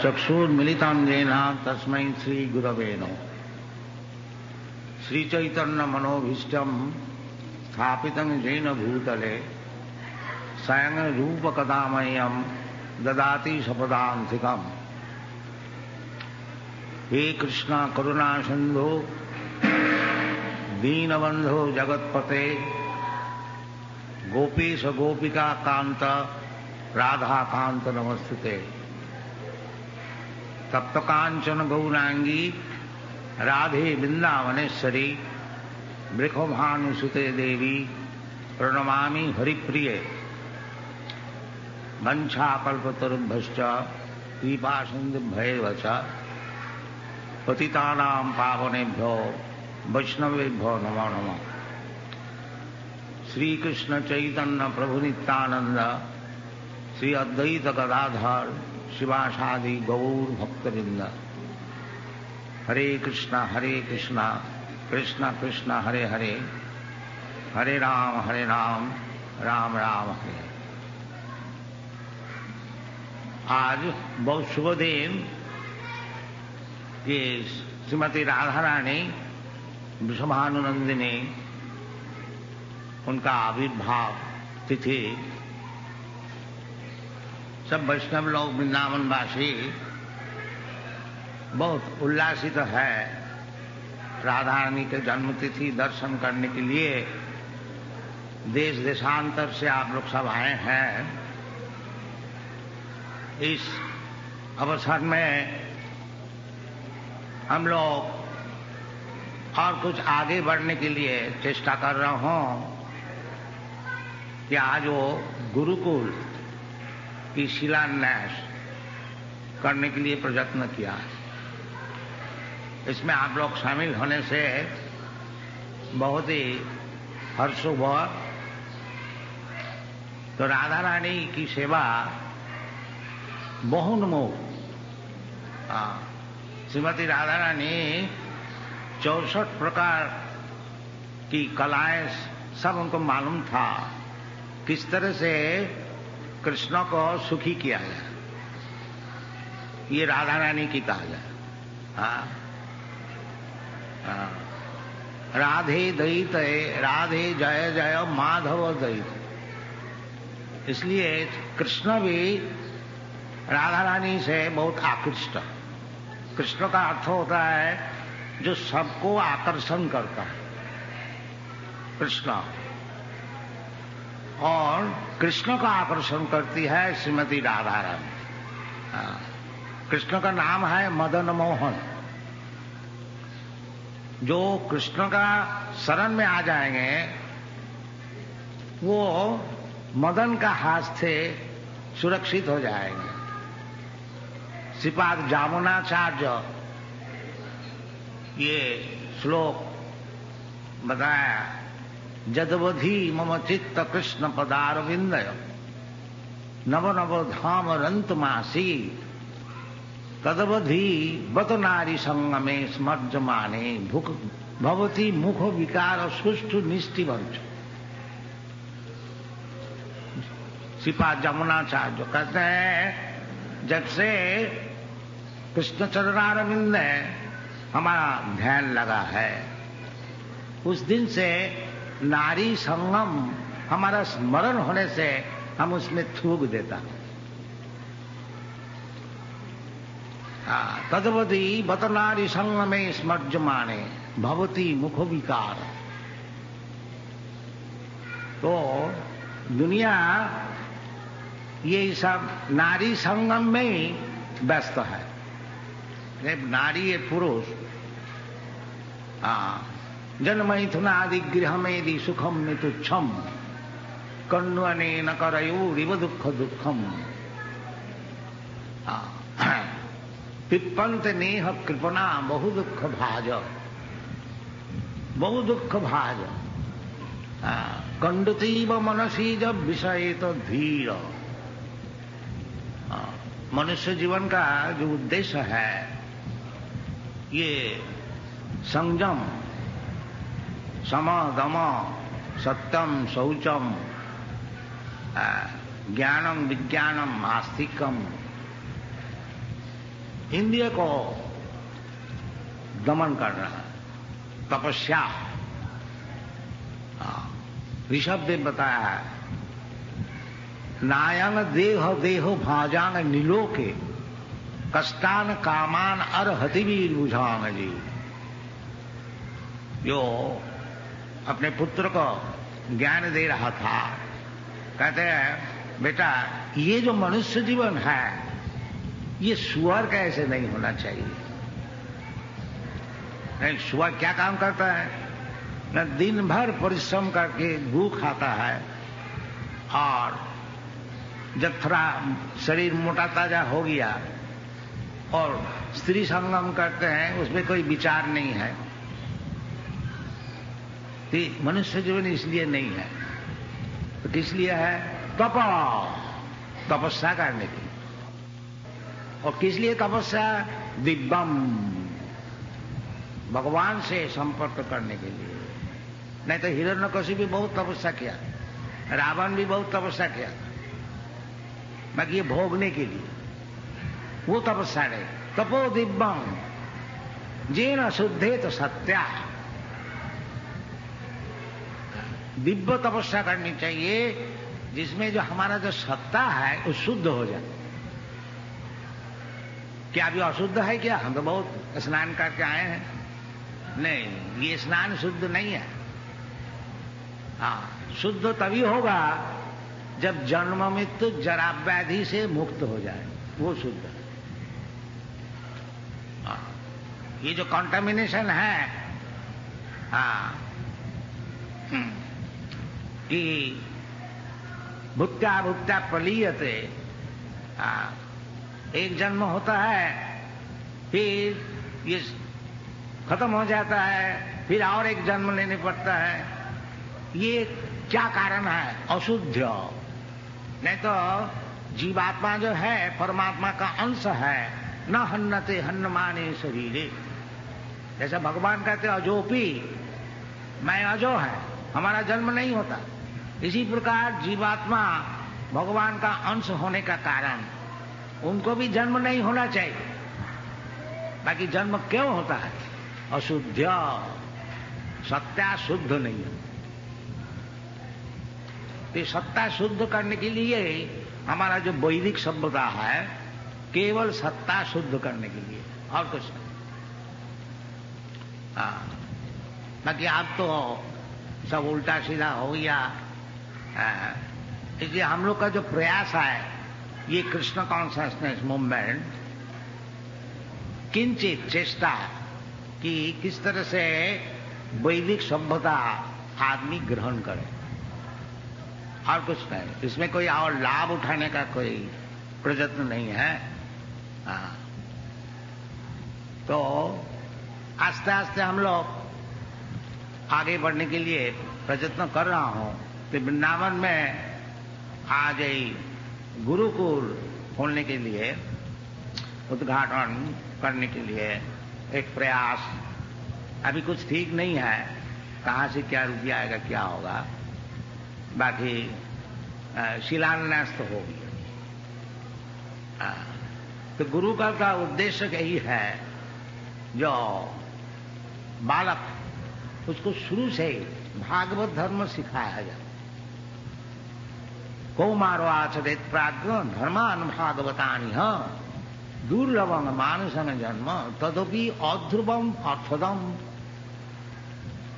चक्षुर्मिलितं येन तस्मै श्रीगुरवे नमः। श्रीचैतन्यमनोभीष्टं स्थापितं येन भूतले स्वयं रूपकदा मह्यं ददाति सपदान्तिकम्। हे कृष्ण करुणा सिंधु दीनबंधो जगत्पते गोपीश गोपिका कांत राधा कांत नमस्ते। तप्त कांचन गौरांगी राधे वृंदावनेश्वरी वृषभानुसुते देवी प्रणमामि हरिप्रिये। वंशाकल्पतरुभ्यश्च कृपा सिन्धुभ्यैव च पतितानां पावनेभ्यो वैष्णवेभ्यो नमो नमः। श्री कृष्ण चैतन्य प्रभु नित्यानंद श्री अद्वैत गदाधर शिवासादि गौर भक्तवृंद। हरे कृष्ण कृष्ण कृष्ण हरे हरे, हरे राम राम राम हरे। आज बहुत शुभ दिन। ये श्रीमती राधा रानी वृषभानुनंदिनी उनका आविर्भाव तिथि। सब वैष्णव लोग वृंदावनवासी बहुत उल्लासित है राधा रानी के जन्म तिथि दर्शन करने के लिए। देश देशांतर से आप लोग सब आए हैं। इस अवसर में हम लोग और कुछ आगे बढ़ने के लिए चेष्टा कर रहा हूं कि आज वो गुरुकुल की शिलान्यास करने के लिए प्रयत्न किया है। इसमें आप लोग शामिल होने से बहुत ही हर्ष हुआ। तो राधा रानी की सेवा बहुनमोह। श्रीमती राधा रानी 64 प्रकार की कलाएं सब उनको मालूम था, किस तरह से कृष्ण को सुखी किया जाए। ये राधा रानी की काज है। राधे दयित राधे जय जय माधव दयित। इसलिए कृष्ण भी राधा रानी से बहुत आकृष्ट। कृष्ण का अर्थ होता है जो सबको आकर्षण करता है, कृष्ण। और कृष्ण का आकर्षण करती है श्रीमती राधा रानी। कृष्ण का नाम है मदन मोहन। जो कृष्ण का शरण में आ जाएंगे वो मदन का हाथ से सुरक्षित हो जाएंगे। श्रीपाद जामुनाचार्य ये श्लोक बताया, जदवधि मम चित्त कृष्ण पदारविंदय नव नव धाम रंतमासी तदवधि बत नारी संगमे स्मर्जमाने भुक भवती मुख विकार सुष्ठु निष्ठिवंश। श्रीपाद जमुनाचार्य कहते हैं जब से कृष्ण चरणारविंद में हमारा ध्यान लगा है उस दिन से नारी संगम हमारा स्मरण होने से हम उसमें थूक देता। तदवधि बत नारी संगमे स्मर्जमाने भवती मुख विकार। तो दुनिया ये सब नारी संगम में ही व्यस्त है। नारी ये पुरुष जन्मैथुनादि गृह में यदि सुखम में तुच्छम कण्वने न करयोरिव दुख दुखम पिप्पन्त नेह कृपणा बहु दुख भाज कंडतीव मनसी जब विषय तो धीर। मनुष्य जीवन का जो उद्देश्य है ये संयम, सम दम सत्यम शौचम ज्ञानम विज्ञानम आस्तिकम इंद्रिय को दमन करना, तपस्या। ऋषभ देव बताया है, नायन देह देहो भाजान नीलोके कष्टान कामान अर्हति वीर बुझान जी। जो अपने पुत्र को ज्ञान दे रहा था, कहते हैं बेटा ये जो मनुष्य जीवन है ये सुअर का ऐसे नहीं होना चाहिए। नहीं, सुअर क्या काम करता है न, दिन भर परिश्रम करके गू खाता है और जब थोड़ा शरीर मोटा ताजा हो गया और स्त्री संगम करते हैं, उसमें कोई विचार नहीं है। तो मनुष्य जीवन इसलिए नहीं है, तो किस लिए है? तपस्या करने के लिए। और किस लिए तपस्या? दिव्यम, भगवान से संपर्क करने के लिए। नहीं तो हिरण्यकशिपु भी बहुत तपस्या किया, रावण भी बहुत तपस्या किया, बाकी ये भोगने के लिए वो तपस्या नहीं। तपो दिव्यम जेन शुद्धे तो सत्या। दिव्य तपस्या करनी चाहिए जिसमें जो हमारा जो सत्ता है वो शुद्ध हो जाए। क्या अभी अशुद्ध है क्या? हम तो बहुत स्नान करके आए हैं। नहीं, ये स्नान शुद्ध नहीं है। शुद्ध तभी होगा जब जन्म मृत्यु जरा व्याधि से मुक्त हो जाए, वो शुद्ध है। ये जो कंटामिनेशन है कि भुत्या भुत्या प्रलीयते, एक जन्म होता है फिर ये खत्म हो जाता है, फिर और एक जन्म लेने पड़ता है। ये क्या कारण है? अशुद्ध। नहीं तो जीवात्मा जो है परमात्मा का अंश है। न हन्नते हन्नमाने शरीरे, जैसा भगवान कहते अजोपी, मैं अजो है, हमारा जन्म नहीं होता। इसी प्रकार जीवात्मा भगवान का अंश होने का कारण उनको भी जन्म नहीं होना चाहिए। बाकी जन्म क्यों होता है? अशुद्ध, सत्ता शुद्ध नहीं है। तो सत्ता शुद्ध करने के लिए हमारा जो वैदिक सभ्यता है केवल सत्ता शुद्ध करने के लिए, और कुछ नहीं। बाकी आप तो सब उल्टा सीधा हो गया। इसलिए हम लोग का जो प्रयास है ये कृष्ण कॉन्शियसनेस मूवमेंट, किंचित चेष्टा कि किस तरह से वैदिक सभ्यता आदमी ग्रहण करे, और कुछ नहीं। इसमें कोई और लाभ उठाने का कोई प्रयत्न नहीं है। तो आस्ते आस्ते हम लोग आगे बढ़ने के लिए प्रयत्न कर रहा हूं। तो वृंदावन में आज गुरुकुल खोलने के लिए, उद्घाटन करने के लिए एक प्रयास, अभी कुछ ठीक नहीं है, कहाँ से क्या रुपया आएगा क्या होगा, बाकी शिलान्यास तो हो गया। तो गुरुकुल का उद्देश्य यही है जो बालक उसको शुरू से भागवत धर्म सिखाया जाए। कौमारो आचरेत प्राज्ञ धर्मान भागवतानि दुर्लभम मानुषम जन्म तदपि अध्रुवम अर्थदम।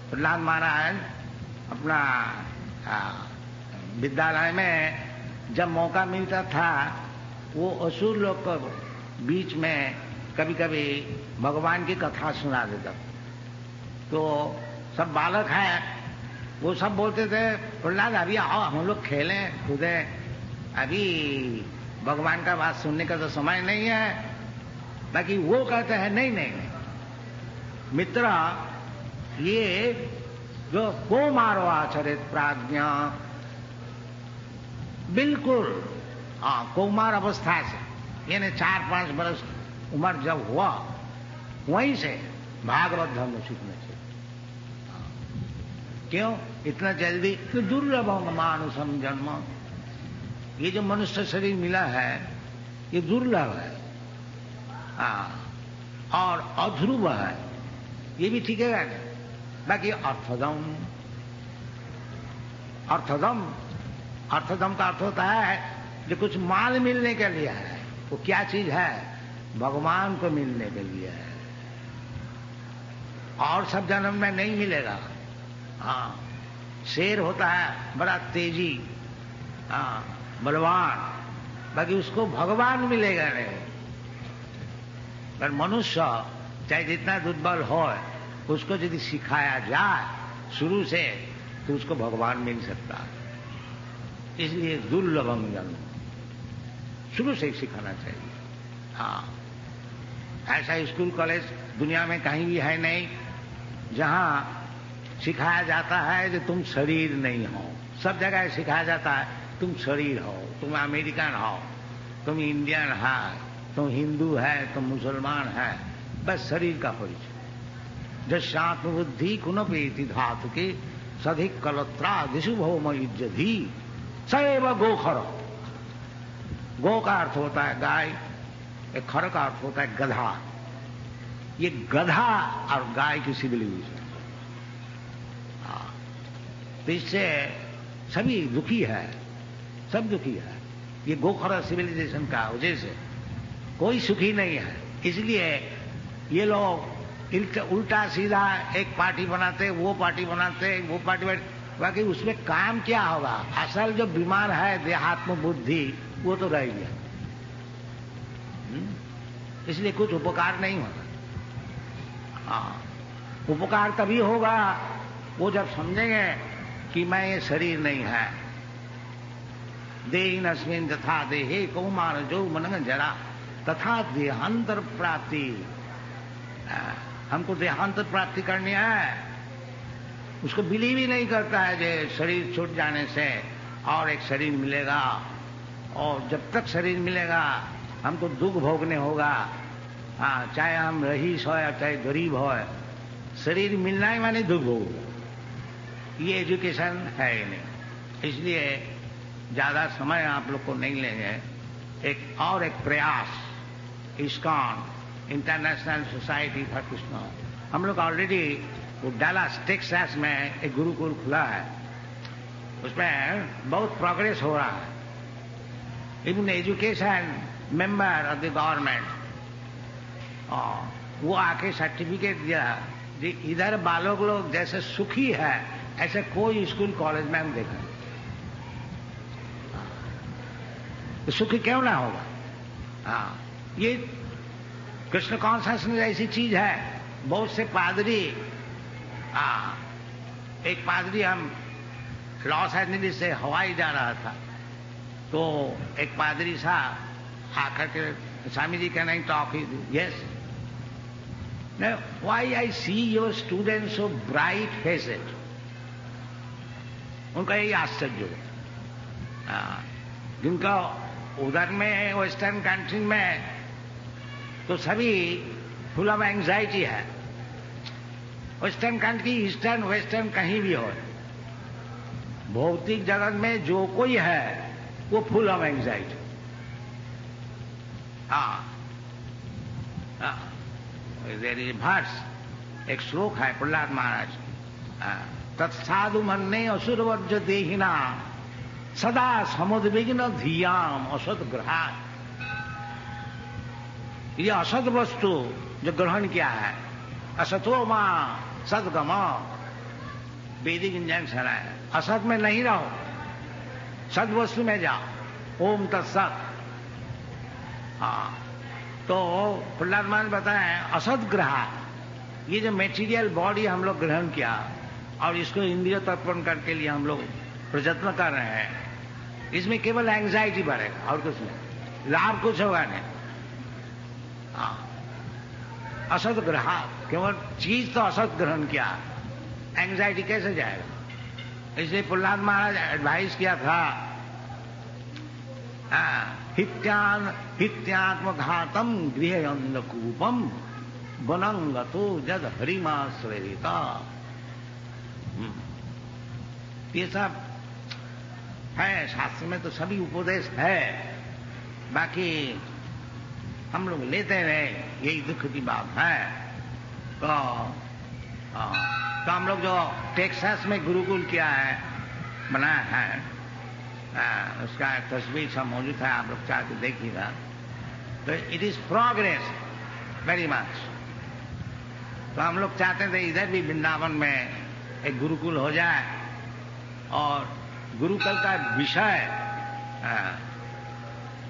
प्रहलाद महाराज अपना विद्यालय में जब मौका मिलता था वो असुर लोग को बीच में कभी कभी भगवान की कथा सुना देता। तो सब बालक हैं, वो सब बोलते थे प्रहलाद अभी आओ हम लोग खेलें कूदें, अभी भगवान का बात सुनने का तो समय नहीं है। बाकी वो कहते हैं नहीं नहीं नहीं मित्र, ये जो कौमारो आचरित प्राज्ञा, बिल्कुल कौमार अवस्था से यानी 4-5 वर्ष उम्र जब हुआ वहीं से भागवत धर्म सीखना चाहिए। क्यों इतना जल्दी? कि दुर्लभम मानुषम जन्म, ये जो मनुष्य शरीर मिला है ये दुर्लभ है। और अध्रुव है, ये भी ठीक है। बाकी अर्थदम, अर्थदम, अर्थदम का अर्थ होता है जो कुछ माल मिलने के लिए है। वो क्या चीज है? भगवान को मिलने के लिए है, और सब जन्म में नहीं मिलेगा। हाँ, शेर होता है बड़ा तेजी, बलवान, बाकी उसको भगवान मिलेगा नहीं। पर मनुष्य चाहे जितना दुर्बल हो, उसको यदि सिखाया जाए शुरू से, तो उसको भगवान मिल सकता है। इसलिए दुर्लभम जन्म शुरू से ही सिखाना चाहिए। हाँ, ऐसा स्कूल कॉलेज दुनिया में कहीं भी है नहीं जहां सिखाया जाता है कि तुम शरीर नहीं हो। सब जगह सिखाया जाता है तुम शरीर हो, तुम अमेरिकन हो, तुम इंडियन है, तुम हिंदू है, तुम मुसलमान है, बस शरीर का परिचय। जशात्म बुद्धि कुनपेति धातु के सधिक कलत्रा दिशु भौम इज्जधि सैव गोखर। गो का अर्थ होता है गाय, एक खर का अर्थ होता है गधा। ये गधा और गाय की सिविलाइजेशन, तो इससे सभी दुखी है, सब दुखी है। ये गोखर सिविलाइजेशन का वजह से कोई सुखी नहीं है। इसलिए ये लोग उल्टा सीधा एक पार्टी बनाते, वो पार्टी बनाते, वो पार्टी बाकी उसमें काम क्या होगा? असल जो बीमार है देहात्म बुद्धि, वो तो रह गया। इसलिए कुछ उपकार नहीं होगा। हाँ, उपकार तभी होगा वो जब समझेंगे कि मैं ये शरीर नहीं है। देहिन अस्मिन् तथा देहे कौमार जो मन जरा तथा देहांतर प्राप्ति। हमको देहांतर प्राप्ति करनी है। उसको बिलीव ही नहीं करता है कि शरीर छूट जाने से और एक शरीर मिलेगा, और जब तक शरीर मिलेगा हमको दुख भोगने होगा। हाँ, चाहे हम रईस हो या चाहे गरीब हो, शरीर मिलना ही माने दुख भोग। ये एजुकेशन है ही नहीं। इसलिए ज्यादा समय आप लोग को नहीं लेंगे। एक प्रयास, ISKCON international society for Krishna, हम लोग ऑलरेडी वो डलास टेक्सास में एक गुरुकुल खुला है, उसमें बहुत प्रोग्रेस हो रहा है। Even education member of the government, वो आके सर्टिफिकेट दिया जी इधर बालक लोग जैसे सुखी है ऐसे कोई स्कूल कॉलेज में हम देखा। तो सुखी क्यों ना होगा? हाँ, ये कृष्ण कॉन्शसनेस ऐसी चीज है। बहुत से पादरी, एक पादरी, हम लॉस एंजलिस से हवाई जा रहा था, तो एक पादरी साहब आकर के, Swami ji can I talk? Yes. Why I see your students so bright faced. उनका यही आश्चर्य हो। जिनका उधर में वेस्टर्न कंट्री में तो सभी फुल ऑफ एंग्जाइटी है। वेस्टर्न कंट्री, ईस्टर्न वेस्टर्न कहीं भी हो, भौतिक जगत में जो कोई है वो full of anxiety. There is verse, एक श्लोक है प्रहलाद महाराज, तत्साधु मन्ने असुरवर्ज देहिना सदा समुद्विग्न धियाम असद ग्रहात। ये असद वस्तु जो ग्रहण किया है, असतो मां सदगम, वैदिक इंजंक्शन है। असत में नहीं रहो, सद वस्तु में जाओ। ओम तत्सत। हाँ, तो प्रहलाद महाराज बताए असद ग्रह, ये जो मेटीरियल बॉडी हम लोग ग्रहण किया और इसको इंद्रिय तर्पण करके लिए हम लोग प्रयत्न कर रहे हैं, इसमें केवल एंग्जाइटी बढ़ेगा और कुछ नहीं, लाभ कुछ होगा नहीं। असद ग्रह, केवल चीज तो असद ग्रहण किया, एंग्जाइटी कैसे जाएगा? इसलिए प्रहलाद महाराज एडवाइस किया था, हित्यात्म घातम गृह अंधकूपम वनंगतो जद हरिमाश्रयिता। ये सब है शास्त्र में, तो सभी उपदेश है। बाकी हम लोग लेते रहे, यही दुख की बात है। तो हम लोग जो टेक्सास में गुरुकुल किया है, बनाया है, उसका तस्वीर सब मौजूद है, आप लोग चाह के देखिएगा। तो it is progress very much. तो हम लोग चाहते थे इधर भी वृंदावन में एक गुरुकुल हो जाए, और गुरुकुल का विषय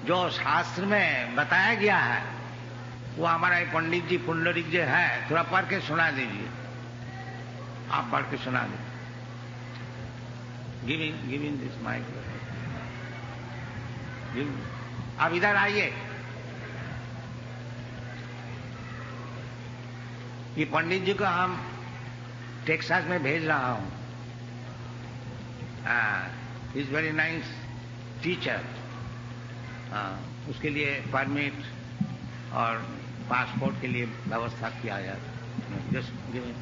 जो शास्त्र में बताया गया है वो हमारा पंडित जी पुंडरीक जी है, थोड़ा पढ़ के सुना दीजिए। आप पढ़ के सुना दीजिए। Giving this mic. आप इधर आइए। ये पंडित जी को हम टेक्सास में भेज रहा हूं। Is very nice teacher. उसके लिए परमिट और पासपोर्ट के लिए व्यवस्था किया जाए। Just giving